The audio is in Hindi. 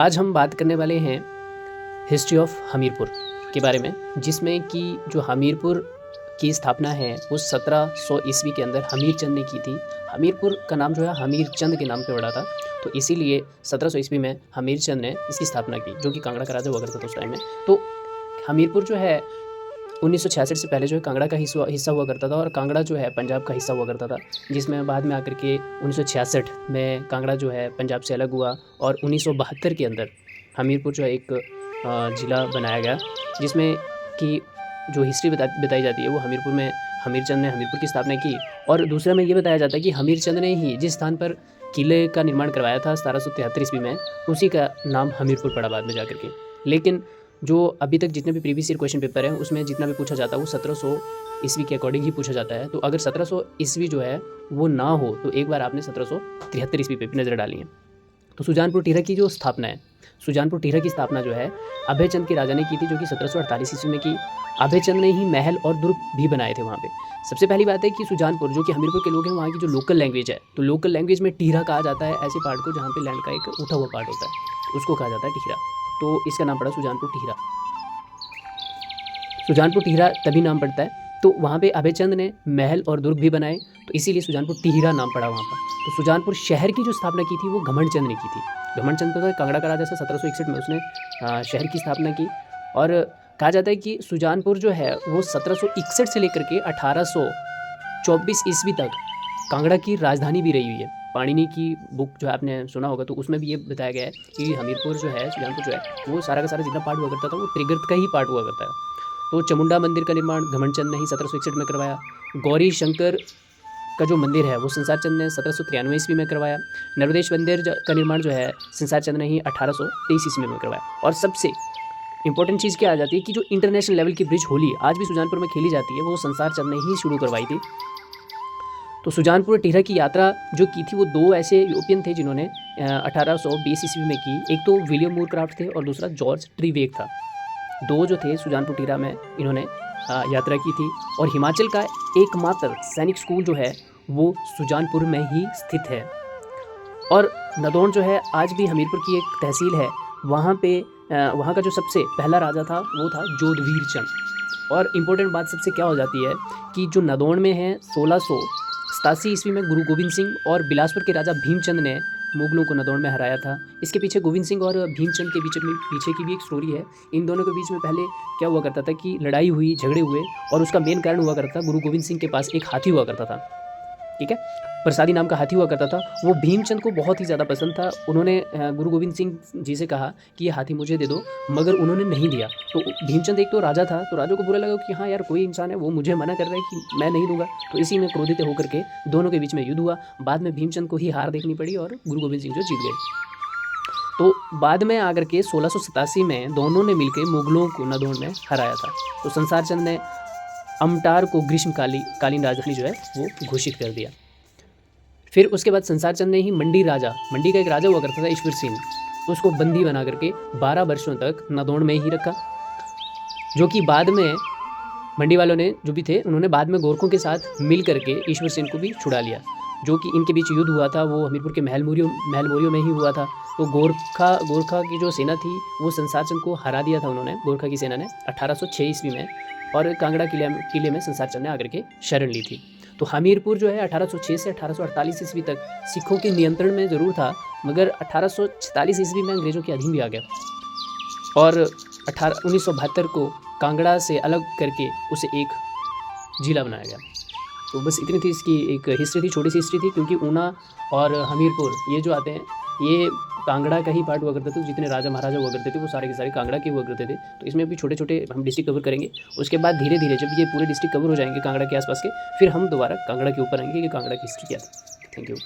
आज हम बात करने वाले हैं हिस्ट्री ऑफ हमीरपुर के बारे में, जिसमें कि जो हमीरपुर की स्थापना है वो 1700 ईस्वी के अंदर हमीर चंद ने की थी। हमीरपुर का नाम जो है हमीर चंद के नाम पे पड़ा था, तो इसीलिए 1700 ईस्वी में हमीर चंद ने इसकी स्थापना की, जो कि कांगड़ा का राजा हुआ करता था उस टाइम में। तो हमीरपुर जो है 1966 से पहले जो है कांगड़ा का हिस्सा हुआ करता था, और कांगड़ा जो है पंजाब का हिस्सा हुआ करता था, जिसमें बाद में आकर के 1966 में कांगड़ा जो है पंजाब से अलग हुआ, और 1972 के अंदर हमीरपुर जो है एक ज़िला बनाया गया, जिसमें कि जो हिस्ट्री बताई जाती है वो हमीरपुर में हमीर चंद ने हमीरपुर की स्थापना की। और दूसरा में ये बताया जाता है कि हमीर चंद ने ही जिस स्थान पर किले का निर्माण करवाया था 1773 ईस्वी में, उसी का नाम हमीरपुर पड़ा बाद में जाकर के। लेकिन जो अभी तक जितने भी प्रीवियस ईयर क्वेश्चन पेपर हैं उसमें जितना भी पूछा जाता है वो 1700 ईस्वी के अकॉर्डिंग ही पूछा जाता है। तो अगर 1700 ईस्वी जो है वो ना हो तो एक बार आपने 1773 ईस्वी पे भी नज़र डाली है। तो सुजानपुर टिहरा की जो स्थापना है, सुजानपुर टिहरा की स्थापना जो है अभय चंद के राजा ने की थी, जो कि 1748 ईस्वी में की। अभय चंद ने ही महल और दुर्ग भी बनाए थे वहाँ पे। सबसे पहली बात है कि सुजानपुर जो कि हमीरपुर के लोग हैं, वहाँ की जो लोकल लैंग्वेज है, तो लोकल लैंग्वेज में टिहरा कहा जाता है ऐसे पार्ट को जहाँ पे लैंड का एक उठा हुआ पार्ट होता है, उसको कहा जाता है टिहरा। तो इसका नाम पड़ा सुजानपुर टिहरा। सुजानपुर टिहरा तभी नाम पड़ता है, तो वहाँ पे अभय चंद ने महल और दुर्ग भी बनाए, तो इसीलिए सुजानपुर टिहरा नाम पड़ा वहाँ पर। तो सुजानपुर शहर की जो स्थापना की थी वो घमंड चंद ने की थी। घमंड चंद तो कांगड़ा का राजा था, 1761 में उसने शहर की स्थापना की। और कहा जाता है कि सुजानपुर जो है वो 1761 से लेकर के 1824 ईस्वी तक कांगड़ा की राजधानी भी रही हुई है। पाणिनि की बुक जो आपने सुना होगा तो उसमें भी ये बताया गया है कि हमीरपुर जो है, सुजानपुर जो है, वो सारा का सारा जितना पार्ट हुआ करता था वो त्रिगर्त का ही पार्ट हुआ करता है। तो चामुंडा मंदिर का निर्माण घमंड चंद ने ही 1761 में करवाया। गौरी शंकर का जो मंदिर है वो संसार चंद ने 1793 ईस्वी में करवाया। नर्मदेश मंदिर का निर्माण जो है संसार चंद ने ही 1823 ईस्वी में करवाया। और सबसे इंपॉर्टेंट चीज़ क्या आ जाती है कि जो इंटरनेशनल लेवल की ब्रिज होली आज भी सुजानपुर में खेली जाती है, वो संसार चंद ने ही शुरू करवाई थी। तो सुजानपुर टिहरा की यात्रा जो की थी वो दो ऐसे यूरोपियन थे जिन्होंने 1820 ईस्वी में की। एक तो विलियम मूरक्राफ्ट थे और दूसरा जॉर्ज ट्रीवेक था। दो जो थे सुजानपुर टिहरा में इन्होंने यात्रा की थी। और हिमाचल का एकमात्र सैनिक स्कूल जो है वो सुजानपुर में ही स्थित है। और नदौन जो है आज भी हमीरपुर की एक तहसील है, वहाँ पे वहाँ का जो सबसे पहला राजा था वो था जोधवीर चंद। और इम्पोर्टेंट बात सबसे क्या हो जाती है कि जो नदौन में है 1687 ईस्वी में गुरु गोविंद सिंह और बिलासपुर के राजा भीमचंद ने मुगलों को नदौन में हराया था। इसके पीछे गोविंद सिंह और भीमचंद के पीछे की भी एक स्टोरी है। इन दोनों के बीच में पहले क्या हुआ करता था कि लड़ाई हुई, झगड़े हुए, और उसका मेन कारण हुआ करता था गुरु गोविंद सिंह के पास एक हाथी हुआ करता था, ठीक है, प्रसादी नाम का हाथी हुआ करता था। वो भीमचंद को बहुत ही ज़्यादा पसंद था। उन्होंने गुरु गोविंद सिंह जी से कहा कि ये हाथी मुझे दे दो, मगर उन्होंने नहीं दिया। तो भीमचंद एक तो राजा था, तो राजा को बुरा लगा कि हाँ यार कोई इंसान है वो मुझे मना कर रहा है कि मैं नहीं दूंगा। तो इसी में क्रोधित होकर के दोनों के बीच में युद्ध हुआ। बाद में भीमचंद को ही हार देखनी पड़ी और गुरु गोविंद सिंह जो जीत गए। तो बाद में आकर के 1687 में दोनों ने मिलकर मुगलों को नदौन में हराया था। तो संसार चंद ने अमटार को ग्रीष्मकालीन राजधानी जो है वो घोषित कर दिया। फिर उसके बाद संसार चंद ने ही मंडी का एक राजा हुआ करता था ईश्वर सिंह, उसको बंदी बना करके 12 वर्षों तक नदौन में ही रखा, जो कि बाद में मंडी वालों ने जो भी थे उन्होंने बाद में गोरखों के साथ मिल करके ईश्वर सिंह को भी छुड़ा लिया। जो कि इनके बीच युद्ध हुआ था वो हमीरपुर के महल मोरियों में ही हुआ था। तो गोरखा की जो सेना थी वो संसार चंद को हरा दिया था उन्होंने, गोरखा की सेना ने 1806 ईस्वी में, और कांगड़ा किले में संसार चंद ने आकर के शरण ली थी। तो हमीरपुर जो है 1806 से 1848 ईस्वी तक सिखों के नियंत्रण में ज़रूर था, मगर 1846 ईस्वी में अंग्रेज़ों के अधीन भी आ गया, और 1972 को कांगड़ा से अलग करके उसे एक जिला बनाया गया। तो बस इतनी थी इसकी एक हिस्ट्री थी, छोटी सी हिस्ट्री थी, क्योंकि ऊना और हमीरपुर ये जो आते हैं ये कांगड़ा का ही पार्ट हुआ करते थे। जितने राजा महाराजा हुआ करते थे वो सारे के सारे कांगड़ा के हुआ करते थे। तो इसमें भी छोटे छोटे हम डिस्ट्रिक्ट कवर करेंगे। उसके बाद धीरे धीरे जब ये पूरे डिस्ट्रिक्ट कवर हो जाएंगे कांगड़ा के आसपास के, फिर हम दोबारा कांगड़ा के ऊपर आएंगे कि कांगड़ा की हिस्ट्री क्या थी। Thank you.